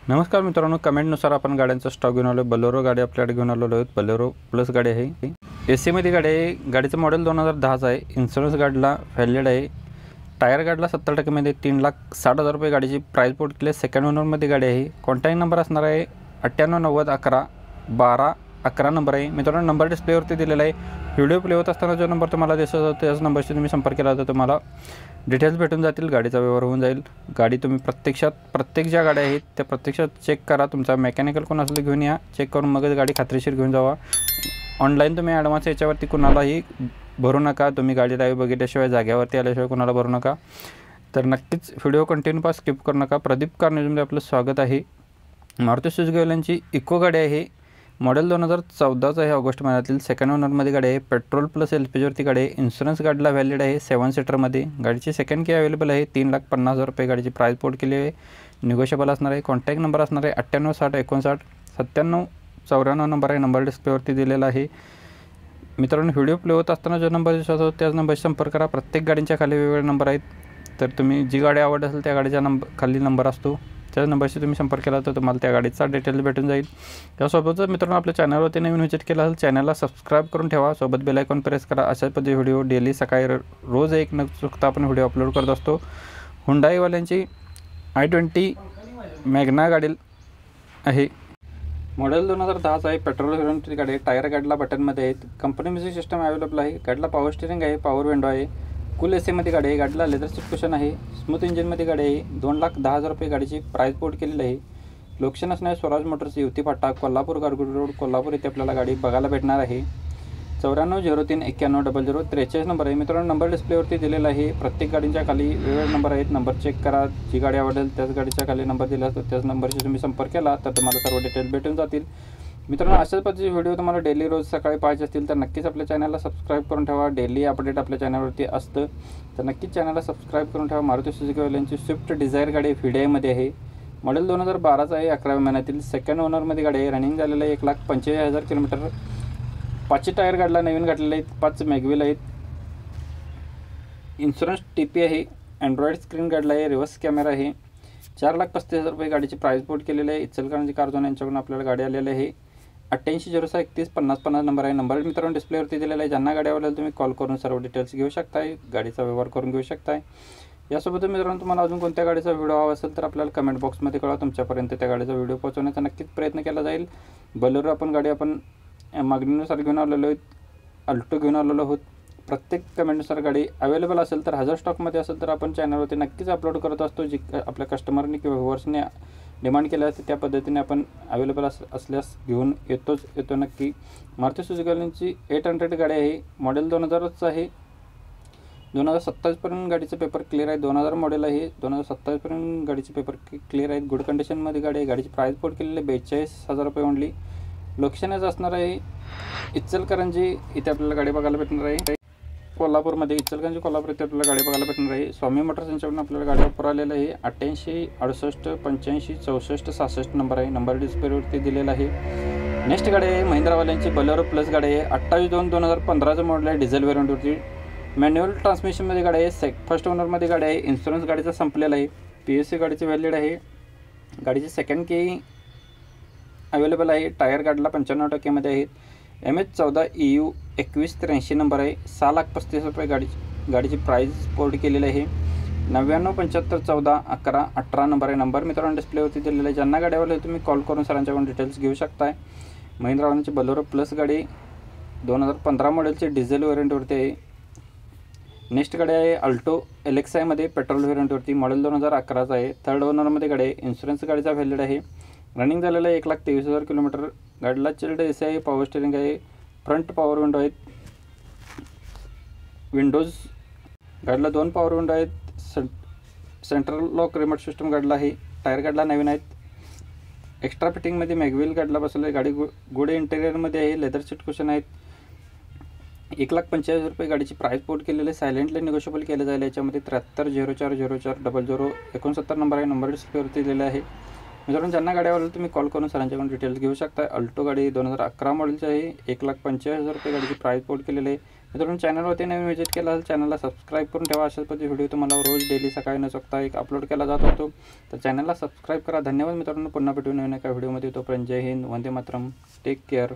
नमस्कार मित्रांनो, कमेंटनुसार आपण गाड्यांचा स्टॉक घेऊन आलो. बलेरो गाडी आपल्याकडे घेऊन आलेलो आहोत. बलेरो प्लस गाडी आहे. AC गाडी आहे. गाडीचं मॉडेल 2010 आहे. इन्शुरन्स गाडीला व्हॅलिड आहे. टायर गाडीला 70% मध्ये 3,60,000 रुपये गाडीची प्राइस पोर्ट केली. सेकंड ओनरमध्ये गाडी आहे. कॉन्टॅक्ट नंबर असणार आहे 9890111211 नंबर आहे. मित्रांनो, नंबर डिस्प्लेवरती दिलेला आहे. व्हिडिओ प्ले होत असताना जो नंबर तुम्हाला दिसत होता त्याच नंबरशी तुम्ही संपर्क केला तर तुम्हाला डिटेल्स भेटून जातील. गाडीचा व्यवहार होऊन जाईल. गाडी तुम्ही प्रत्येक ज्या गाड्या आहेत त्या प्रत्यक्षात चेक करा. तुमचा मेकॅनिकल कोण असलं घेऊन या, चेक करून मगच गाडी खात्रीशीर घेऊन जावा. ऑनलाईन तुम्ही ॲडव्हान्स याच्यावरती कुणालाही भरू नका. तुम्ही गाडी लाईव्ह बघितल्याशिवाय, जाग्यावरती आल्याशिवाय कुणाला भरू नका. तर नक्कीच व्हिडिओ कंटिन्यू पास स्किप करू नका. प्रदीप कार न्यूजमध्ये आपलं स्वागत आहे. मारुती सुझुकी यांची इको गाडी आहे. मॉडेल 2014 आहे. ऑगस्ट महिन्यातील सेकंड ओनरमध्ये गाडी आहे. पेट्रोल प्लस LPGवरती गाडी आहे. इन्शुरन्स गाडीला व्हॅलिड आहे 7 सीटरमध्ये. गाडीची सेकंड की अवेलेबल आहे. 3,50,000 रुपये गाडीची प्राइस पोर्ट केली आहे. निगोशिएबल असणार आहे. कॉन्टॅक्ट नंबर असणार आहे 9860599794 नंबर आहे. नंबर डिस्प्लेवरती दिलेला आहे. मित्रांनो, व्हिडिओ प्ले होत असताना जो नंबर दिसत होता त्याच नंबरशी संपर्क करा. प्रत्येक गाडींच्या खाली वेगवेगळे नंबर आहेत. तर तुम्ही जी गाडी आवडत असेल त्या गाडीच्या खाली नंबर असतो. त्याच नंबरशी तुम्ही संपर्क केला तर तुम्हाला त्या गाडीचा डिटेल भेटून जाईल. त्यासोबतच मित्रांनो, आपल्या चॅनलवरती नवीन व्हिजिट केला असेल चॅनलला सबस्क्राईब करून ठेवा. सोबत बेल आयकॉन प्रेस करा. अशाच पद्धती व्हिडिओ डेली सकाळी रोज एक न चुकता आपण व्हिडिओ अपलोड करत असतो. हुंडाईवाल्यांची i20 मॅग्ना गाडी आहे. मॉडेल 2010 आहे. पेट्रोल व्हेरियंटची गाडी आहे. टायर गाडीला बटनमध्ये आहेत. कंपनी म्युझिक सिस्टम अवेलेबल आहे. गाडीला पॉवर स्टिअरिंग आहे. पॉवर विंडो आहे. कुल AC गाडी आहे. गाडीला लेदर सीट कुशन आहे. स्मूथ इंजिनमध्ये गाडी आहे. 2,10,000 रुपये गाडीची प्राइस पोर्ट केलेली आहे. लोकेशन असणार स्वराज मोटर्स, युवती फाटा, कोल्हापूर गारगोटी रोड, कोल्हापूर इथे आपल्याला गाडी बघायला भेटणार आहे. 9403910043 नंबर आहे. मित्रांनो, नंबर डिस्प्लेवरती दिलेला आहे. प्रत्येक गाडीच्या खाली वेगवेगळे नंबर आहेत. नंबर चेक करा. जी गाडी आवडेल त्याच गाडीच्या खाली नंबर दिला असतो. त्याच नंबरशी तुम्ही संपर्क केला तर तुम्हाला सर्व डिटेल्स भेटून जातील. मित्रांनो, अशाच पद्धतीचे व्हिडिओ तुम्हाला डेली रोज सकाळी पाहायचे असतील तर नक्कीच आपल्या चॅनलला सबस्क्राईब करून ठेवा. डेली अपडेट आपल्या चॅनलवरती असतं तर नक्कीच चॅनलला सबस्क्राईब करून ठेवा. मारुती सुझुकी यांची स्विफ्ट डिझायर गाडी व्हिडिओमध्ये आहे. मॉडेल 2012 आहे. 11व्या महिन्यातील सेकंड ओनरमध्ये गाडी आहे. रनिंग झालेलं आहे 1,45,000 किलोमीटर. 5 टायर गाडीला नवीन घातलेले आहेत. 5 मॅगव्हील आहेत. इन्शुरन्स TP आहे. अँड्रॉइड स्क्रीन गाडीला आहे. रिव्हर्स कॅमेरा आहे. 4,35,000 रुपये गाडीची प्राइस पोर्ट केलेली आहे. इचलकरंजी कार झोन यांच्याकडून आपल्याला गाडी आलेली आहे. 8806315050 नंबर आहे. नंबर मित्रांनो डिस्प्लेवरती दिलेला आहे. ज्यांना गाडी आवडेल तुम्ही कॉल करून सर्व डिटेल्स घेऊ शकताय. गाडीचा व्यवहार करून घेऊ शकताय. यासोबत मित्रांनो, तुम्हाला अजून कोणत्या गाडीचा व्हिडिओ हवा असेल तर आपल्याला कमेंट बॉक्समध्ये कळवा. तुमच्यापर्यंत त्या गाडीचा व्हिडिओ पोहोचवण्याचा नक्कीच प्रयत्न केला जाईल. बलेरो गाडी आपण मागणीनुसार घेऊन आलेलो आहोत. अल्टो घेऊन आलेलो आहोत. प्रत्येक कमेंटनुसार गाडी अवेलेबल असेल तर हजर स्टॉकमध्ये असेल तर आपण चॅनलवरती नक्कीच अपलोड करत असतो. जी आपल्या कस्टमरने किंवा व्ह्युअर्सने डिमांड केल्या असते त्या पद्धतीने आपण अवेलेबल असल्यास घेऊन येतो नक्की. मारुती सुझुकी 800 गाडी आहे. मॉडेल 2000च आहे. 2027पर्यंत गाडीचं पेपर क्लिअर आहे. 2000 मॉडेल आहे. 2027पर्यंत गाडीचे पेपर क्लिअर आहेत. गुड कंडिशनमध्ये गाडी आहे. गाडीची प्राइस पोर्ट केलेली आहे 42,000 रुपये ओनली. लोकेशनच असणार आहे इचलकरंजी, इथे आपल्याला गाडी बघायला भेटणार आहे. कोल्हापूरमध्ये इचलकरंजी कोल्हापूर इथे आपल्याला गाडी बघायला भेटणार आहे. स्वामी मोटर्स यांच्याकडून आपल्याला गाडी ऑफर आलेलं आहे. 8868856466 नंबर आहे. नंबर डिस्प्लेवरती दिलेला आहे. नेक्स्ट गाडी आहे महिंद्रावाल्यांची बलेरो प्लस गाडी आहे. 28/2/2015चं मॉडेल आहे. डिझेल व्हेरियंटवरती मॅन्युअल ट्रान्समिशनमध्ये गाडी आहे. फर्स्ट ओनरमध्ये गाडी आहे. इन्शुरन्स गाडीचा संपलेला आहे. PSC गाडीची व्हॅलिड आहे. गाडीची सेकंड की अवेलेबल आहे. टायर गाडीला 95% आहेत. MH14 EU 2183 नंबर आहे. 6,35,000 रुपये गाडीची प्राइस पोर्ट केलेली आहे. 9975141118 नंबर आहे. नंबर मित्रांनो डिस्प्लेवरती दिलेला आहे. ज्यांना गाडी आवडली तुम्ही कॉल करून सरांच्याकडून डिटेल्स घेऊ शकताय. महिंद्रावाल्यांची बलेरो प्लस गाडी 2015 मॉडेलची डिझेल व्हेरियंटवरती आहे. नेक्स्ट गाडी आहे अल्टो LXI मध्ये पेट्रोल व्हेरियंटवरती. मॉडेल 2011 आहे. थर्ड ओनरमध्ये गाडी आहे. इन्शुरन्स गाडीचा व्हॅलिड आहे. रनिंग झालेलं आहे 1,23,000 किलोमीटर. गाडीला चिल्ड AC आहे. पॉवर स्टिअरिंग आहे. फ्रंट पॉवर विंडो आहेत. विंडोज गाडीला 2 पॉवर विंडो आहेत. सेंट्रल लॉक रिमोट सिस्टम गाडीला आहे. टायर गाडीला नवीन आहेत. एक्स्ट्रा फिटिंगमध्ये मॅगव्हील गाडीला बसवलं आहे. गाडी गुड इंटेरियरमध्ये आहे. लेदर सीट कुशन आहेत. 1,45,000 रुपये गाडीची प्राइस पोर्ट केलेली आहे. सायलेंटली निगोशिएबल केलं जाईल. याच्यामध्ये 7304040069 नंबर आहे. नंबर डिस्प्लेवरती दिलेला आहे. मित्रांनो, ज्यांना गाडी आवडेल तुम्ही कॉल करून सरांच्याकडून डिटेल्स घेऊ शकता. अल्टो गाडी 2011 मॉडेलची आहे. 1,45,000 रुपये गाडीची प्राइस पोर्ट केलेली आहे. मित्रांनो चॅनलवरती नवीन व्हिजिट केला असेल चॅनलला सबस्क्राईब करून ठेवा. अशाच पद्धती व्हिडिओ तुम्हाला रोज डेली सकाळी न चुकता एक अपलोड केला जात असतो. तर चॅनलला सबस्क्राईब करा. धन्यवाद मित्रांनो. पुन्हा भेटू नवीन एका व्हिडिओमध्ये. तोपर्यंत जय हिंद, वंदे मातरम, टेक केअर.